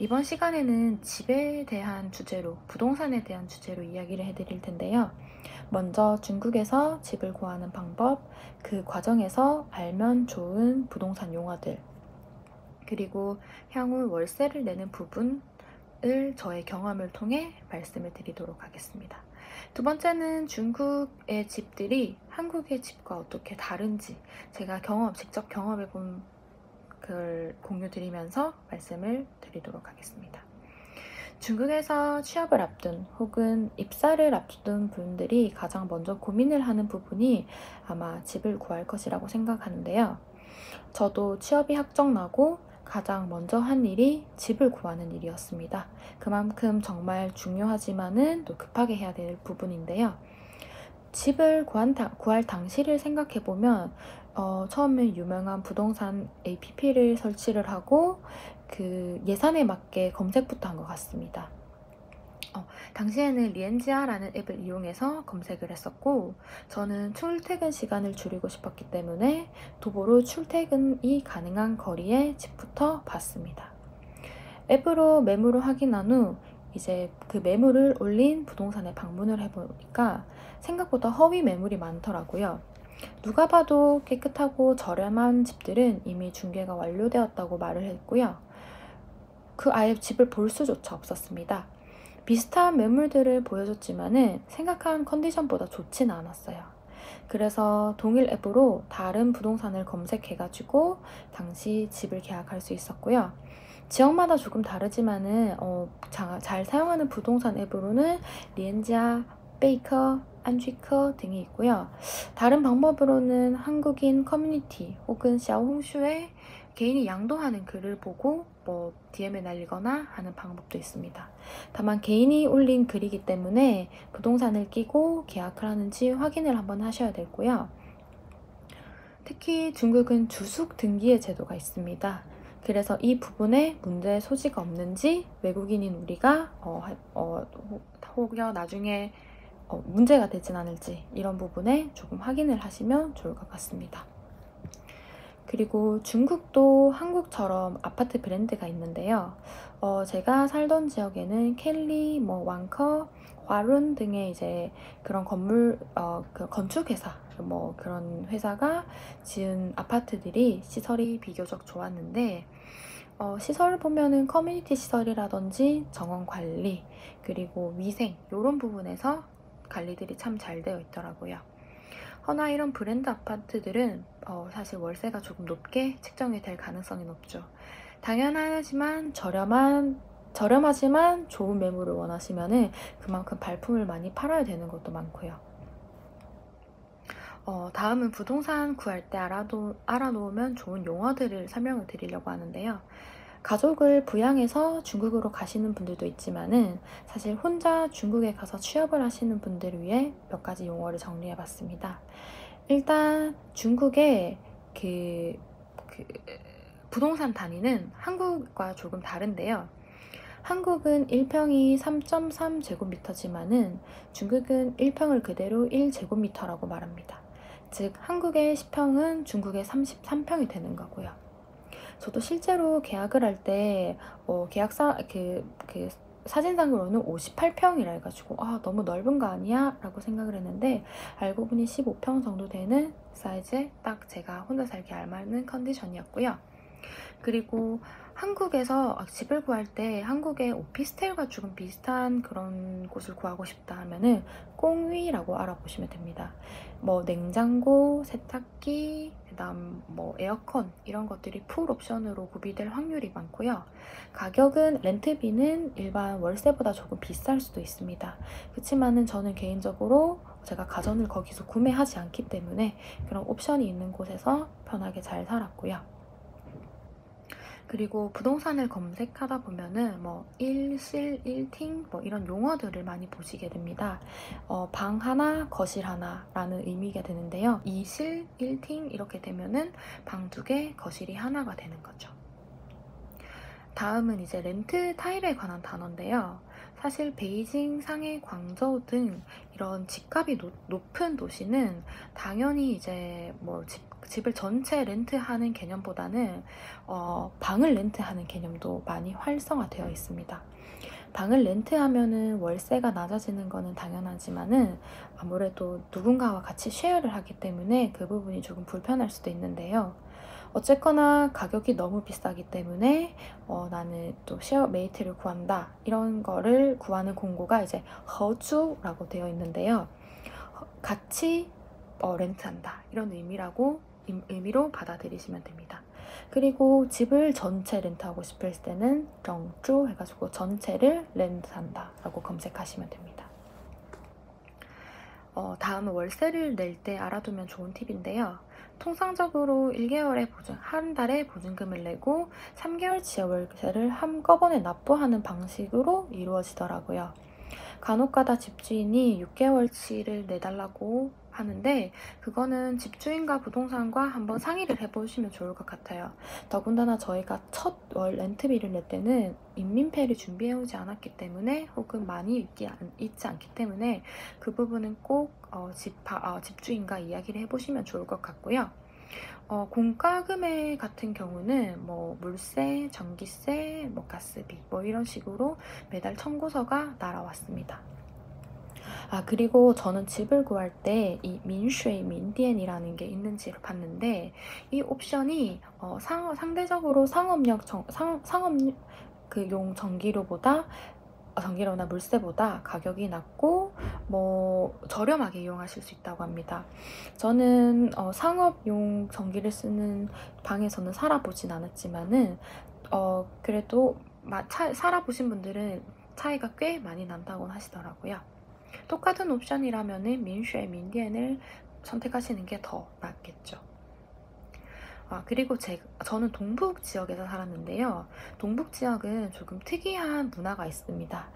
이번 시간에는 집에 대한 주제로, 부동산에 대한 주제로 이야기를 해드릴 텐데요. 먼저 중국에서 집을 구하는 방법, 그 과정에서 알면 좋은 부동산 용어들, 그리고 향후 월세를 내는 부분을 저의 경험을 통해 말씀을 드리도록 하겠습니다. 두 번째는 중국의 집들이 한국의 집과 어떻게 다른지 제가 직접 경험해본 걸 공유 드리면서 말씀을 드리도록 하겠습니다. 중국에서 취업을 앞둔 혹은 입사를 앞둔 분들이 가장 먼저 고민을 하는 부분이 아마 집을 구할 것이라고 생각하는데요. 저도 취업이 확정나고 가장 먼저 한 일이 집을 구하는 일이었습니다. 그만큼 정말 중요하지만은 또 급하게 해야 될 부분인데요. 집을 구할 당시를 생각해보면 처음에 유명한 부동산 APP를 설치를 하고 그 예산에 맞게 검색부터 한 것 같습니다. 당시에는 리엔지아라는 앱을 이용해서 검색을 했었고, 저는 출퇴근 시간을 줄이고 싶었기 때문에 도보로 출퇴근이 가능한 거리의 집부터 봤습니다. 앱으로 매물을 확인한 후 이제 그 매물을 올린 부동산에 방문을 해보니까 생각보다 허위 매물이 많더라고요. 누가 봐도 깨끗하고 저렴한 집들은 이미 중개가 완료되었다고 말을 했고요. 아예 집을 볼 수조차 없었습니다. 비슷한 매물들을 보여줬지만은 생각한 컨디션보다 좋지는 않았어요. 그래서 동일 앱으로 다른 부동산을 검색해가지고 당시 집을 계약할 수 있었고요. 지역마다 조금 다르지만은 잘 사용하는 부동산 앱으로는 리엔지아, 베이커, 안쥐커 등이 있고요. 다른 방법으로는 한국인 커뮤니티 혹은 샤오홍슈에 개인이 양도하는 글을 보고 DM에 날리거나 하는 방법도 있습니다. 다만 개인이 올린 글이기 때문에 부동산을 끼고 계약을 하는지 확인을 한번 하셔야 되고요. 특히 중국은 주숙 등기의 제도가 있습니다. 그래서 이 부분에 문제 소지가 없는지 외국인인 우리가 혹여 나중에 문제가 되진 않을지 이런 부분에 조금 확인을 하시면 좋을 것 같습니다. 그리고 중국도 한국처럼 아파트 브랜드가 있는데요. 제가 살던 지역에는 켈리, 왕커, 화룬 등의 이제 그런 그 건축회사, 그런 회사가 지은 아파트들이 시설이 비교적 좋았는데, 시설을 보면은 커뮤니티 시설이라든지 정원 관리, 그리고 위생, 이런 부분에서 관리들이 참 잘 되어 있더라고요. 허나 이런 브랜드 아파트들은 사실 월세가 조금 높게 책정이 될 가능성이 높죠. 당연하지만 저렴하지만 좋은 매물을 원하시면은 그만큼 발품을 많이 팔아야 되는 것도 많고요. 다음은 부동산 구할 때 알아놓으면 좋은 용어들을 설명을 드리려고 하는데요. 가족을 부양해서 중국으로 가시는 분들도 있지만은 사실 혼자 중국에 가서 취업을 하시는 분들을 위해 몇 가지 용어를 정리해 봤습니다. 일단 중국의 그 부동산 단위는 한국과 조금 다른데요. 한국은 1평이 3.3제곱미터지만은 중국은 1평을 그대로 1제곱미터라고 말합니다. 즉 한국의 10평은 중국의 33평이 되는 거고요. 저도 실제로 계약을 할 때 계약사 사진상으로는 58평이라 해가지고 너무 넓은 거 아니야? 라고 생각을 했는데 알고 보니 15평 정도 되는 사이즈에 딱 제가 혼자 살기 알맞는 컨디션이었고요. 그리고 한국에서 집을 구할 때 한국의 오피스텔과 조금 비슷한 그런 곳을 구하고 싶다 하면은 꽁위라고 알아보시면 됩니다. 냉장고, 세탁기, 그다음 에어컨 이런 것들이 풀 옵션으로 구비될 확률이 많고요. 가격은 렌트비는 일반 월세보다 조금 비쌀 수도 있습니다. 그렇지만은 저는 개인적으로 제가 가전을 거기서 구매하지 않기 때문에 그런 옵션이 있는 곳에서 편하게 잘 살았고요. 그리고 부동산을 검색하다 보면은 일실, 일팅 이런 용어들을 많이 보시게 됩니다. 방 하나, 거실 하나라는 의미가 되는데요. 이실, 일팅 이렇게 되면은 방 2개, 거실이 하나가 되는 거죠. 다음은 이제 렌트 타입에 관한 단어인데요. 사실 베이징, 상해, 광저우 등 이런 집값이 높은 도시는 당연히 이제 집을 전체 렌트하는 개념보다는 방을 렌트하는 개념도 많이 활성화되어 있습니다. 방을 렌트하면은 월세가 낮아지는 거는 당연하지만은 아무래도 누군가와 같이 쉐어를 하기 때문에 그 부분이 조금 불편할 수도 있는데요. 어쨌거나 가격이 너무 비싸기 때문에 나는 또 쉐어메이트를 구한다, 이런 거를 구하는 공고가 이제 허주라고 되어 있는데요. 같이 렌트한다, 이런 의미로 받아들이시면 됩니다. 그리고 집을 전체 렌트하고 싶을 때는 정주 해가지고 전체를 렌트한다 라고 검색하시면 됩니다. 다음은 월세를 낼 때 알아두면 좋은 팁인데요. 통상적으로 1개월에 한 달에 보증금을 내고 3개월치의 월세를 한꺼번에 납부하는 방식으로 이루어지더라고요. 간혹가다 집주인이 6개월치를 내달라고 하는데 그거는 집주인과 부동산과 한번 상의를 해보시면 좋을 것 같아요. 더군다나 저희가 첫 월 렌트비를 낼 때는 인민폐를 준비해오지 않았기 때문에 혹은 많이 있지 않기 때문에 그 부분은 꼭 집주인과 이야기를 해보시면 좋을 것 같고요. 공과금액 같은 경우는 뭐 물세, 전기세, 뭐 가스비 이런 식으로 매달 청구서가 날아왔습니다. 그리고 저는 집을 구할 때 이 민쉐이 민디엔이라는 게 있는지를 봤는데 이 옵션이 상대적으로 용 전기료나 물세보다 가격이 낮고 저렴하게 이용하실 수 있다고 합니다. 저는 상업용 전기를 쓰는 방에서는 살아보진 않았지만은 그래도 살아보신 분들은 차이가 꽤 많이 난다고 하시더라고요. 똑같은 옵션이라면은 민쉐 민디엔을 선택하시는 게 더 낫겠죠. 그리고 저는 동북 지역에서 살았는데요. 동북 지역은 조금 특이한 문화가 있습니다.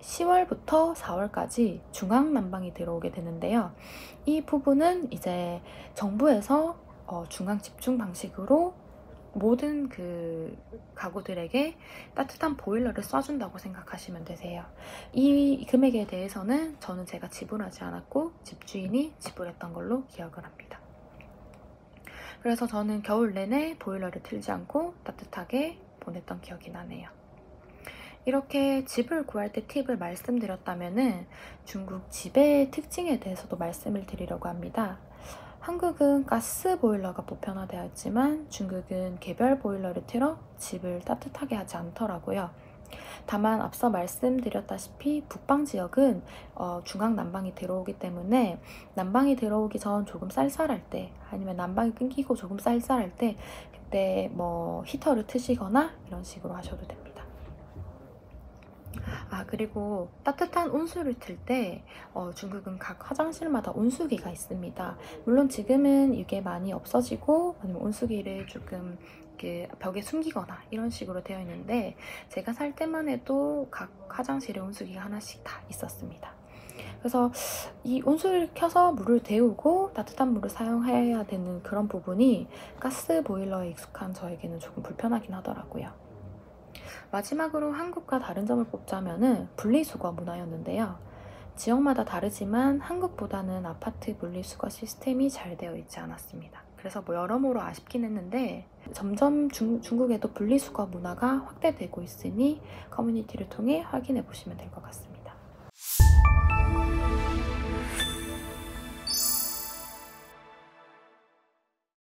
10월부터 4월까지 중앙난방이 들어오게 되는데요. 이 부분은 이제 정부에서 중앙 집중 방식으로 모든 가구들에게 따뜻한 보일러를 쏴준다고 생각하시면 되세요. 이 금액에 대해서는 제가 지불하지 않았고 집주인이 지불했던 걸로 기억을 합니다. 그래서 저는 겨울 내내 보일러를 틀지 않고 따뜻하게 보냈던 기억이 나네요. 이렇게 집을 구할 때 팁을 말씀드렸다면은 중국 집의 특징에 대해서도 말씀을 드리려고 합니다. 한국은 가스 보일러가 보편화되어 있지만 중국은 개별 보일러를 틀어 집을 따뜻하게 하지 않더라고요. 다만 앞서 말씀드렸다시피 북방 지역은 중앙 난방이 들어오기 때문에 난방이 들어오기 전 조금 쌀쌀할 때, 아니면 난방이 끊기고 조금 쌀쌀할 때 그때 히터를 트시거나 이런 식으로 하셔도 됩니다. 그리고 따뜻한 온수를 틀 때 중국은 각 화장실마다 온수기가 있습니다. 물론 지금은 이게 많이 없어지고 아니면 온수기를 조금 벽에 숨기거나 이런 식으로 되어 있는데 제가 살 때만 해도 각 화장실에 온수기가 하나씩 다 있었습니다. 그래서 이 온수를 켜서 물을 데우고 따뜻한 물을 사용해야 되는 그런 부분이 가스 보일러에 익숙한 저에게는 조금 불편하긴 하더라고요. 마지막으로 한국과 다른 점을 뽑자면은 분리수거 문화였는데요. 지역마다 다르지만 한국보다는 아파트 분리수거 시스템이 잘 되어 있지 않았습니다. 그래서 여러모로 아쉽긴 했는데 점점 중국에도 분리수거 문화가 확대되고 있으니 커뮤니티를 통해 확인해 보시면 될 것 같습니다.